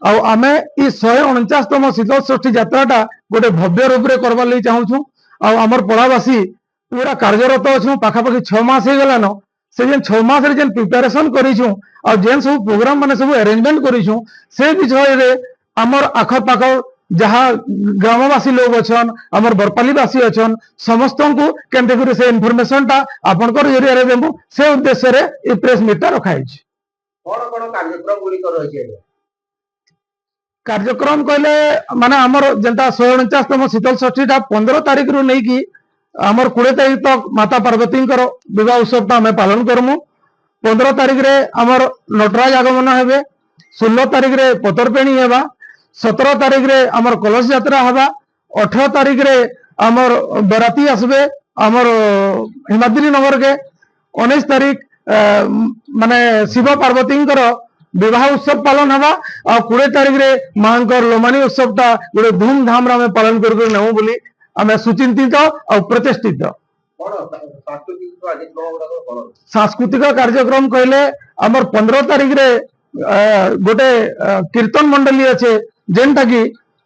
आमे ई 149तम शीतल षष्ठी यात्राटा गोटे भव्य रूप में करवार लगी चाहूँ। आमर पड़ावासी पूरा कार्यरत अच्छु पाखापाखि 6 मास हो गलान से जेन 6 मास जेन प्रिपेरेसन करिछु आ जेन सब प्रोग्राम माने सब अरेंजमेंट करिछु से विषय रे आमर आखपाख जहाँ ग्रामवासी लोग अच्छन आमर बरपालीवासी अच्छन समस्त को केमते से इनफॉरमेशन टा आपनकर एरिया रे देमु से उद्देश्य रे ई प्रेस मीट रखाई छी। कोन कार्यक्रम गुडी कर रही है कार्यक्रम कहले माने आमर जेंता 149तम शीतल षष्ठी 15 तारीख रु नहीं कि आमर 20 तारीख तक माता पार्वती विवाह उत्सव आम पालन करमु। 15 तारीख रे आमर नटराज आगमन हेबे, 16 तारीख रे पतरपेणी हेबा, 17 तारीख रे आमर कलश यात्रा हेबा, 18 तारीख रे आमर बराती आसबे आमर हिमाद्री नगर के, 19 तारीख माने शिव पार्वती विवाह उत्सव पालन हवा और 20 तारीख रे मांकर लोमानी उत्सव टा गोटे धूमधाम रे पालन कर नमु बोली आमे सुचिंतित और प्रतिष्ठित। सांस्कृतिक कार्यक्रम कहले आमर 15 तारीख रे गोटे कीर्तन मंडली अच्छे जेनटा कि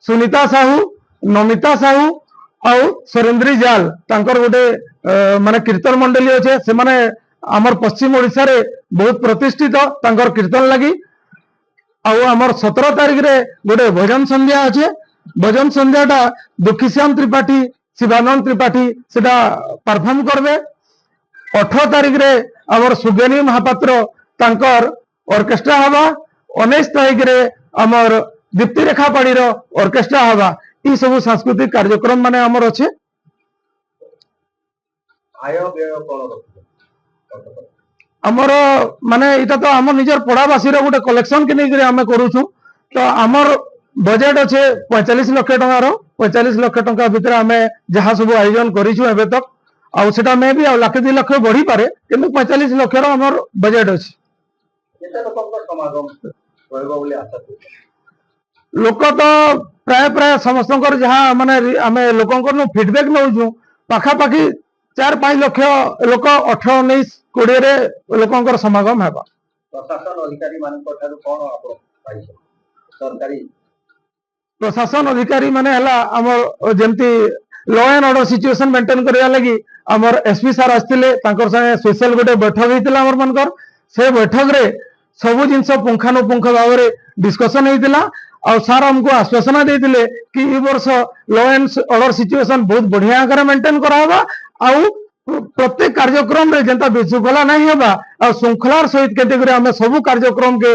सुनीता साहू, नमिता साहू और सुरेंद्री जाल तांकर गोटे माने कीर्तन मंडली अच्छे से माने आमर पश्चिम ओडिशा रे बहुत प्रतिष्ठित तांकर कीर्तन लगी। आमर 17 तारीख रे गोटे भजन संध्या अच्छे, भजन संध्याटा दुखीश्याम त्रिपाठी, शिवानंद त्रिपाठी सेटा परफॉर्म करबे। 18 तारीख रे आमर सुगेनी महापात्र तांकर ऑर्केस्ट्रा हवा, 19 तारीख रे आमर दीप्ति रेखा पाड़ीर ऑर्केस्ट्रा हवा। ई सब सांस्कृतिक कार्यक्रम माने आमर अच्छे। आय व्यय कोन आमर माने इटा तो आम निजर पड़ावासी गोटे कलेक्शन के नहीं आम करूछु तो आमर बजेट अच्छे 45 लाख टंकार 45 लाख टंका भितर आम जहाँ सब आयोजन करिछु एबे तक आउ सेटा में भी लाख 2 लाख बढ़ी पारे किंतु 45 लाख आमर बजेट अच्छे। लोक तो प्राय प्राय समस्त जहाँ माने आम लोक फीडबैक नौ पाखापाखि 4-5 लाख लोक 18-19 20 रे लोकंकर समागम हेबा। प्रशासन अधिकारी मानक ठारू कोन आपन पाइछ सरकारी प्रशासन अधिकारी माने हला हमर जेंती law and order situation maintain करिया लगी हमर एसपी सर आस्तिले तांकर संगे स्पेशल गोटे बैठक हेतिला हमर मनकर से बैठक रे सब जिंस पुंखानुपुंख भाव रे डिस्कशन हेतिला और सर हमको आश्वासन देथिले कि ई वर्ष लॉ एंड ऑर्डर सिचुएशन बहुत बढ़िया आकर मेंटेन कराबा आउ प्रत्येक कार्यक्रम रे जनता विशृंखला नहीं होगा और श्रृंखलार सहित केते आम सब कार्यक्रम के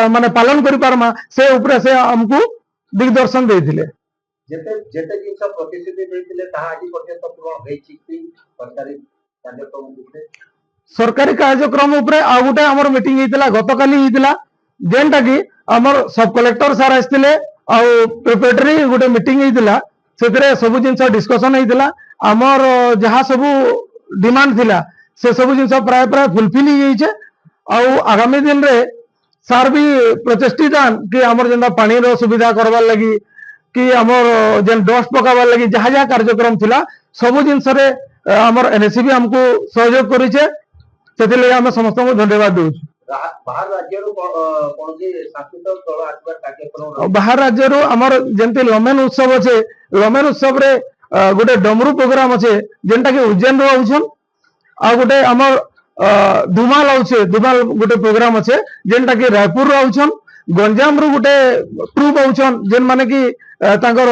माने पालन करि पारमा से ऊपर से हमको दिग्दर्शन देथिले। जेते जेते जिंस प्रतिश्रुति देथिले ता आजि पर्यंत पूर्ण हेछि कि सरकारी कार्यक्रम ऊपर आ गोटे हमर मीटिंग हेतिला गतकाली हेतिला जेनटा कि हमर सब कलेक्टर सर आस्तिले आ प्रिपरेटरी गोटे मीटिंग हेतिला से सब जिन डिस्कसन होता आमर जहाँ सब डिमांड थिला से सब जिन प्राय प्राय फुलफिल हो आगामी दिन रे सार भी प्रचेष्टित कि आमर जेन पानी रो सुविधा करवार लगी कि आमर जेन डस्ट पकाबार लगी जहाँ जहाँ कार्यक्रम थिला सब जिनस आमर एनएससी भी हमको सहयोग करिछे से आम समस्त को धन्यवाद दूँ। बाहर राज्य आमर जेमती लमेन उत्सव अच्छे लमेन उत्सव रे गोटे डमरू प्रोग्राम अच्छे जेनटा कि उज्जैन रोचन आ गोटे आमर धुमाल आउछे धुमाल गोटे प्रोग्राम अच्छे जेनटा कि रायपुर रोचन गंजाम रु गोटे ट्रुप आउछन जेन माने कि तांकर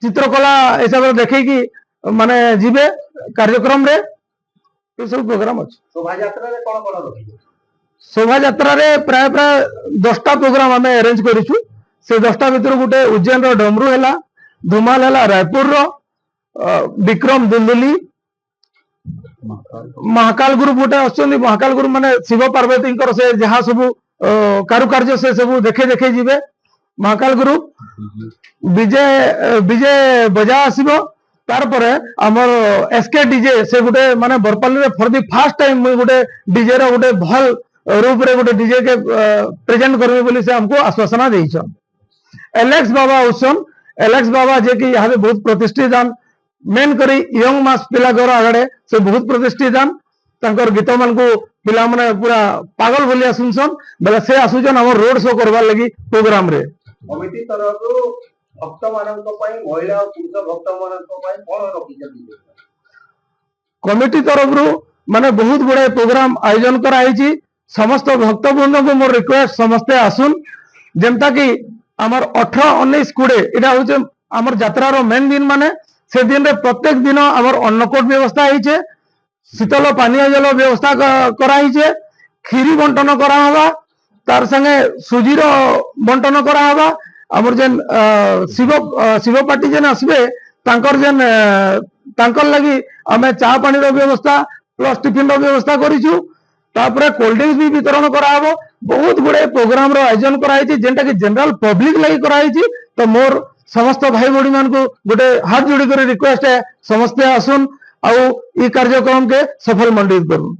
चित्रकला हिसाब से देखे कि माने जीवे कार्यक्रम रे ये सब प्रोग्राम अच्छे। शोभा यात्रा रे कोन कोन रखि शोभा यात्रा रे प्राय प्राय 10टा प्रोग्राम आम अरेंज करिछु से 10टा भितर गोटे उज्जैन रो डमरू हैला धुमाल हैला रायपुर रो विक्रम दुलदुली महाकाल गुरु गोटे अच्छे महाकाल गुरु माने शिव पार्वती से जहाँ सब कारुकार्य से सब देखे देखे जीवे महाकाल गुरु विजय विजय बजा आसीबो तार परे हमर एसके डीजे से गोटे माने बरपाली रे फॉर द फर्स्ट टाइम गोटे डीजे रो गोटे भल रूप रे गोटे डीजे के प्रेजेंट करबे बोली से हमको आश्वासन देइछन। एलेक्स बाबा उसन एलेक्स बाबा जे कि यहाँ बहुत प्रतिष्ठित जान मेन करी यंग मास पिला घर आगड़े से बहुत प्रतिष्ठित जान तांकर गीत मान को पिला माने पूरा पागल भलिया सुनसन बेले से आसुचन हमर रोड शो करवार लगी प्रोग्राम रे कमिटी तरफ भक्त मानक महिला और पुरुष भक्त मानक कौन रखी कमिटी तरफ माने बहुत गुड़े प्रोग्राम आयोजन कराई समस्त भक्त बृंद को मोर रिक्वेस्ट समस्ते आसुन जेमता कि आमर 18-19 20 इटा हूँ आमर यात्रार मेन दिन माने से दिन रे प्रत्येक दिन आमर अन्नकूट व्यवस्था है शीतल पानीय जल व्यवस्था कराई खीरी बंटन करावा तार संगे सुजीर बंटन करावा आमर जेन शिव पार्टी जेन आसबे तांकर जेन तांकर लगी आमे चा पानी रो व्यवस्था प्लस टिफिन रो व्यवस्था करिछु तापरे कोल्ड ड्रिंक्स भी वितरण कराबो बहुत गुड़े प्रोग्राम रो आयोजन कराई जेनटा कि जनरल पब्लिक लगी कराई तो मोर समस्त भाई भौणी मान को गोटे हाथ जोड़ी कर रिक्वेस्ट है समस्ते आसुन आउ ई कार्यक्रम के सफल मंडित करूँ।